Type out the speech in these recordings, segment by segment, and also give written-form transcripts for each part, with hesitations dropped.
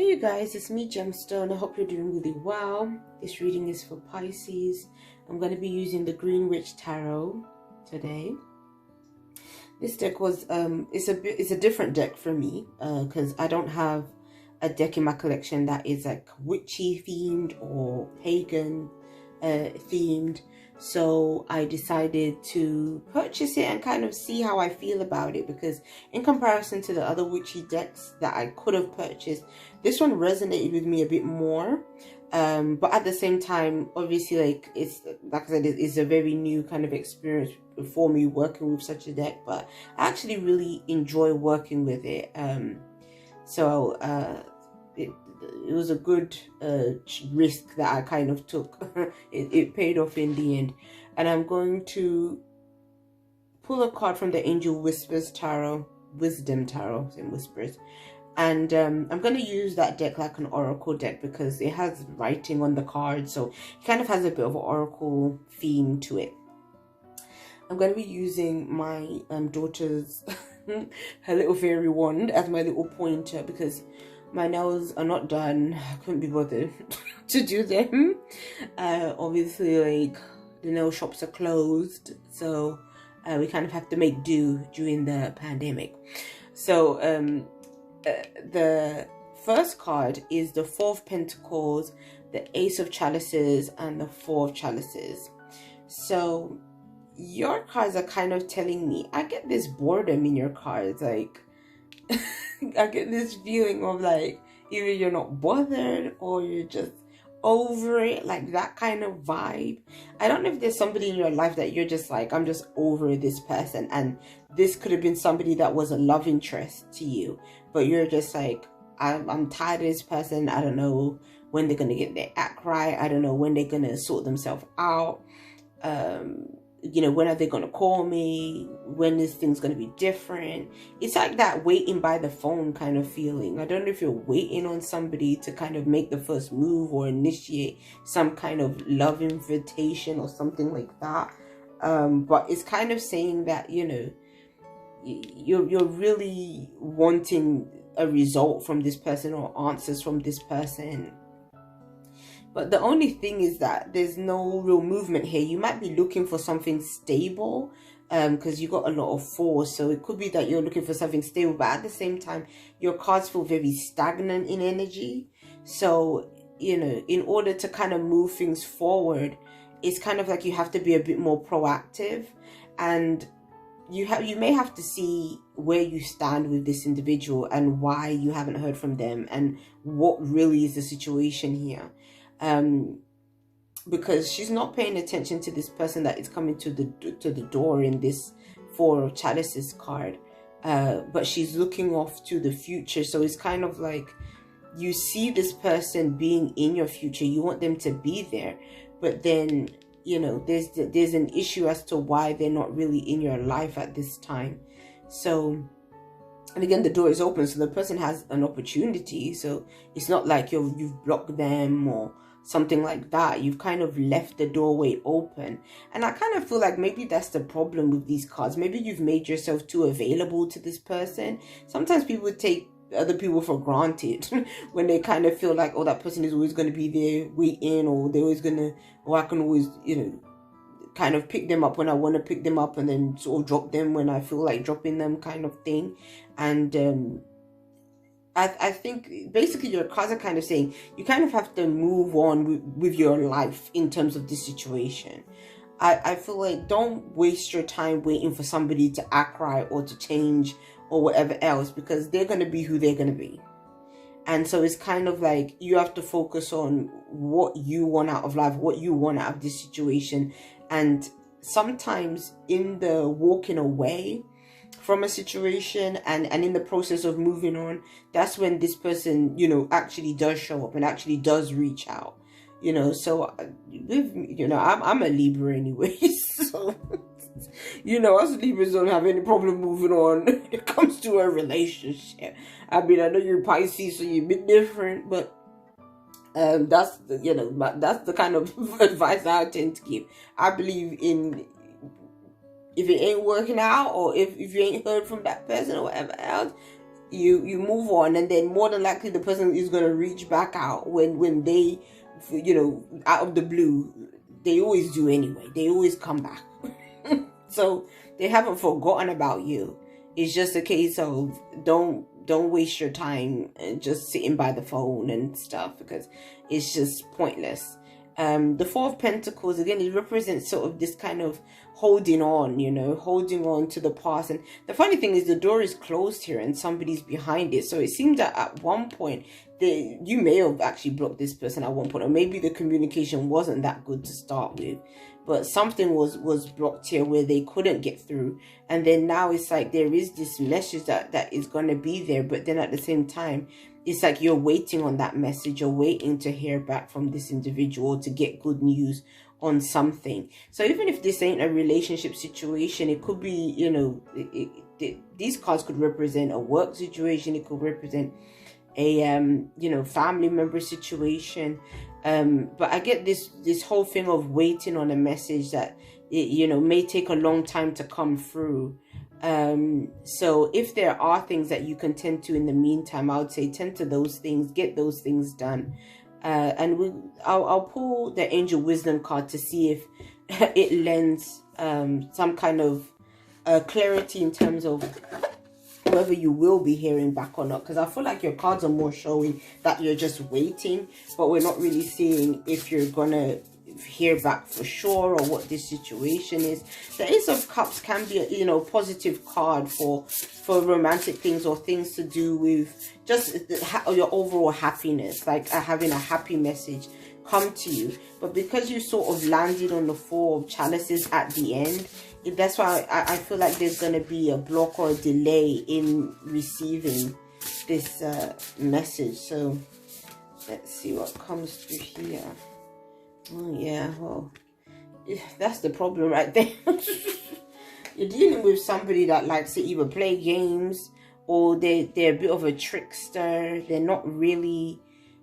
Hey you guys, it's me Gemstone. I hope you're doing really well. This reading is for Pisces. I'm going to be using the Green Witch Tarot today. This deck was it's a different deck for me because I don't have a deck in my collection that is like witchy themed or pagan themed. So I decided to purchase it and kind of see how I feel about it, because in comparison to the other witchy decks that I could have purchased, this one resonated with me a bit more. But at the same time, obviously, like I said, it's a very new kind of experience for me working with such a deck, but I actually really enjoy working with it. It was a good risk that I kind of took. it paid off in the end. And I'm going to pull a card from the Angel Whispers Tarot, Wisdom Tarot, same whispers. And I'm going to use that deck like an oracle deck because it has writing on the card. So it kind of has a bit of an oracle theme to it. I'm going to be using my daughter's, her little fairy wand as my little pointer because my nails are not done. I couldn't be bothered to do them. Obviously, like, the nail shops are closed, so we kind of have to make do during the pandemic. So the first card is the Four of Pentacles, the Ace of Chalices, and the Four of Chalices. So your cards are kind of telling me, I get this boredom in your cards, like I get this feeling of like either you're not bothered or you're just over it, like that kind of vibe. I don't know if there's somebody in your life that you're just like, I'm just over this person, and this could have been somebody that was a love interest to you, but you're just like, I'm tired of this person. I don't know when they're gonna get their act right. I don't know when they're gonna sort themselves out. You know, when are they going to call me? When is things going to be different? It's like that waiting by the phone kind of feeling. I don't know if you're waiting on somebody to kind of make the first move or initiate some kind of love invitation or something like that. But it's kind of saying that, you know, you're really wanting a result from this person or answers from this person. But the only thing is that there's no real movement here. You might be looking for something stable because you got a lot of force. So it could be that you're looking for something stable, but at the same time, your cards feel very stagnant in energy. So, you know, in order to kind of move things forward, it's kind of like you have to be a bit more proactive, and you may have to see where you stand with this individual and why you haven't heard from them and what really is the situation here. Because she's not paying attention to this person that is coming to the door in this Four of Chalices card, but she's looking off to the future. So it's kind of like you see this person being in your future, you want them to be there, but then, you know, there's an issue as to why they're not really in your life at this time. So, and again, the door is open, so the person has an opportunity. So it's not like you've blocked them or something like that. You've kind of left the doorway open. And I kind of feel like maybe that's the problem with these cards. Maybe you've made yourself too available to this person. Sometimes people take other people for granted when they kind of feel like, oh, that person is always going to be there waiting, or they're always going to, or I can always, you know, kind of pick them up when I want to pick them up and then sort of drop them when I feel like dropping them, kind of thing. And I think basically your cards are kind of saying you kind of have to move on with your life in terms of this situation. I feel like don't waste your time waiting for somebody to act right or to change or whatever else, because they're going to be who they're going to be. And so it's kind of like you have to focus on what you want out of life, what you want out of this situation. And sometimes in the walking away from a situation and in the process of moving on, that's when this person, you know, actually does show up and actually does reach out, you know. So with, you know, I'm a Libra anyway, so you know, us Libras don't have any problem moving on when it comes to a relationship. I mean, I know you're Pisces, so you're a bit different, but that's the, you know, that's the kind of advice I tend to give. I believe in, if it ain't working out, or if you ain't heard from that person or whatever else, you move on, and then more than likely the person is going to reach back out when they, out of the blue. They always do anyway. They always come back. So they haven't forgotten about you. It's just a case of don't waste your time just sitting by the phone and stuff, because it's just pointless. The Four of Pentacles, again, it represents sort of this kind of holding on, holding on to the past. And the funny thing is the door is closed here and somebody's behind it. So it seems that at one point, you may have actually blocked this person at one point, or maybe the communication wasn't that good to start with. But something was blocked here where they couldn't get through. And then now it's like there is this message that is going to be there. But then at the same time, it's like you're waiting on that message. You're waiting to hear back from this individual to get good news on something. So even if this ain't a relationship situation, it could be, these cards could represent a work situation. It could represent a, family member situation. But I get this whole thing of waiting on a message that, may take a long time to come through. So if there are things that you can tend to in the meantime, I would say tend to those things, get those things done. And I'll pull the Angel Wisdom card to see if it lends some kind of clarity in terms of whether you will be hearing back or not, because I feel like your cards are more showing that you're just waiting, but we're not really seeing if you're gonna hear back for sure or what this situation is. The Ace of Cups can be a positive card for romantic things or things to do with just your overall happiness, like having a happy message come to you. But because you sort of landed on the Four of Chalices at the end, that's why I feel like there's going to be a block or a delay in receiving this message. So let's see what comes through here. Oh yeah, well, that's the problem right there. You're dealing with somebody that likes to either play games or they're a bit of a trickster. They're not really,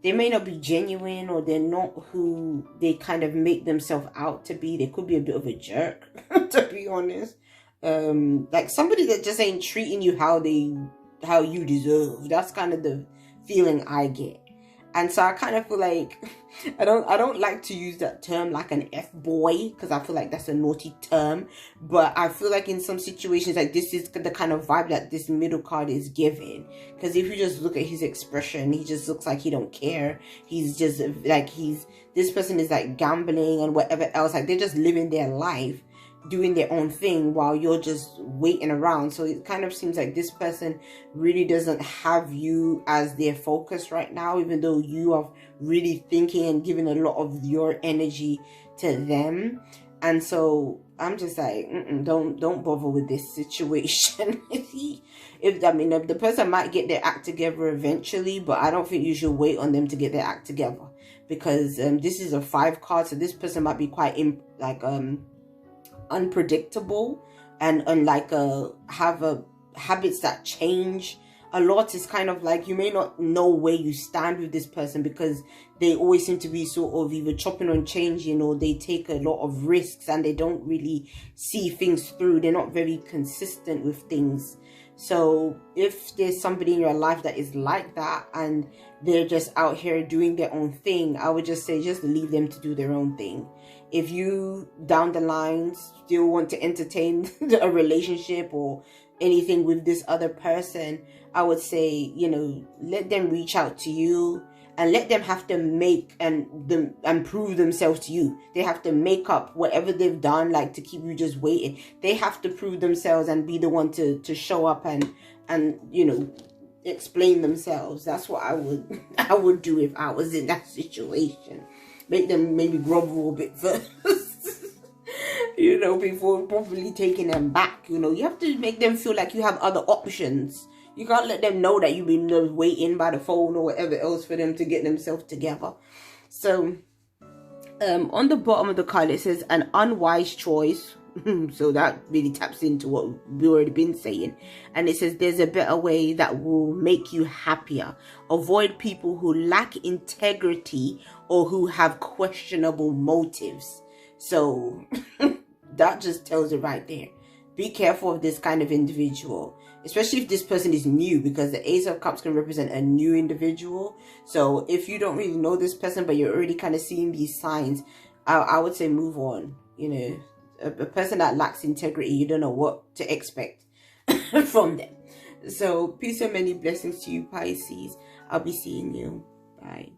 they may not be genuine, or they're not who they kind of make themselves out to be. They could be a bit of a jerk, to be honest. Like somebody that just ain't treating you how you deserve. That's kind of the feeling I get. And so I kind of feel like I don't like to use that term like an F-boy, because I feel like that's a naughty term. But I feel like in some situations, like this is the kind of vibe that this middle card is giving. Because if you just look at his expression, he just looks like he don't care. He's just like this person is like gambling and whatever else. Like they're just living their life, doing their own thing while you're just waiting around. So it kind of seems like this person really doesn't have you as their focus right now, even though you are really thinking and giving a lot of your energy to them. And so I'm just like, don't bother with this situation. if the person might get their act together eventually, but I don't think you should wait on them to get their act together, because this is a 5 card, so this person might be quite unpredictable and like have habits that change a lot. Is kind of like you may not know where you stand with this person, because they always seem to be sort of either chopping and changing, or they take a lot of risks and they don't really see things through. They're not very consistent with things. So if there's somebody in your life that is like that and they're just out here doing their own thing, I would just say just leave them to do their own thing. If you down the line still want to entertain a relationship or anything with this other person, I would say, let them reach out to you and let them have to make and prove themselves to you. They have to make up whatever they've done, like to keep you just waiting. They have to prove themselves and be the one to show up and explain themselves. That's what I would do if I was in that situation. Make them maybe grovel a bit first, before properly taking them back. You have to make them feel like you have other options. You can't let them know that you've been waiting by the phone or whatever else for them to get themselves together. So, on the bottom of the card, it says an unwise choice. So that really taps into what we've already been saying. And it says there's a better way that will make you happier. Avoid people who lack integrity or who have questionable motives. So that just tells it right there. Be careful of this kind of individual. especially if this person is new, because the Ace of Cups can represent a new individual. So if you don't really know this person, but you're already kind of seeing these signs, I would say move on. You know, a person that lacks integrity, you don't know what to expect from them. So peace and many blessings to you, Pisces. I'll be seeing you. Bye.